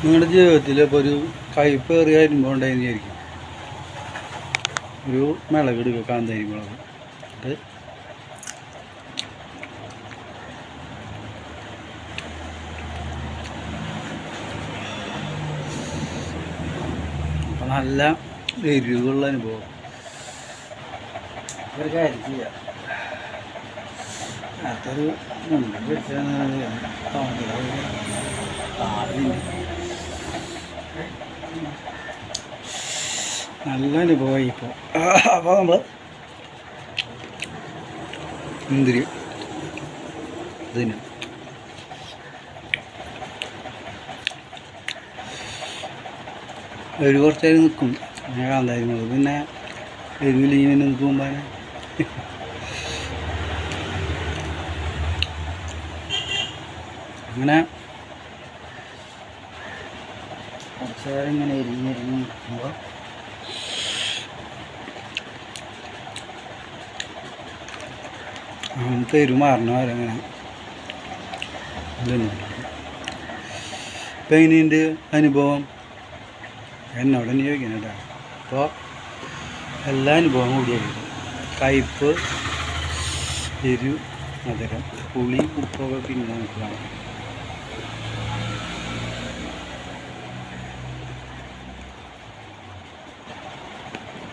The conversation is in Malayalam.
നിങ്ങളുടെ ജീവിതത്തിൽ ഇപ്പോൾ ഒരു കയ്പേറിയ അനുഭവം വിചാരിക്കും. ഒരു മിളക് എടുക്കുക, കാന്താരി മുളക്. അത് അപ്പം നല്ല എരിവുള്ള അനുഭവം. ഒരു കാര്യം ചെയ്യാം, അതൊരു നല്ല അനുഭവമായി ഇപ്പോൾ. അപ്പോൾ നമ്മൾ മുന്തിരി ഇതിന് ഒരു കുറച്ച് നേരം നിൽക്കും. അങ്ങനെ കാന്താരി മുളക് പിന്നെ എരിവിലിങ്ങനെ നിൽക്കുമ്പോൾ അങ്ങനെ കുറച്ച് നേരം ഇങ്ങനെ എരിഞ്ഞെരിഞ്ഞ് നിൽക്കുമ്പോൾ അങ്ങനത്തെ എരുമാറണ വരങ്ങനെ ഇതൊന്നും. ഇപ്പം എങ്ങനെയുണ്ട് അനുഭവം? എന്നോട് തന്നെ ചോദിക്കണം കേട്ടോ. അപ്പോൾ എല്ലാ അനുഭവം കൂടിയായിരിക്കും. കയ്പ്പ്, എരിവ്, മധുരം, പുളി, ഉപ്പൊക്കെ പിന്നെ നമുക്ക് കാണാം.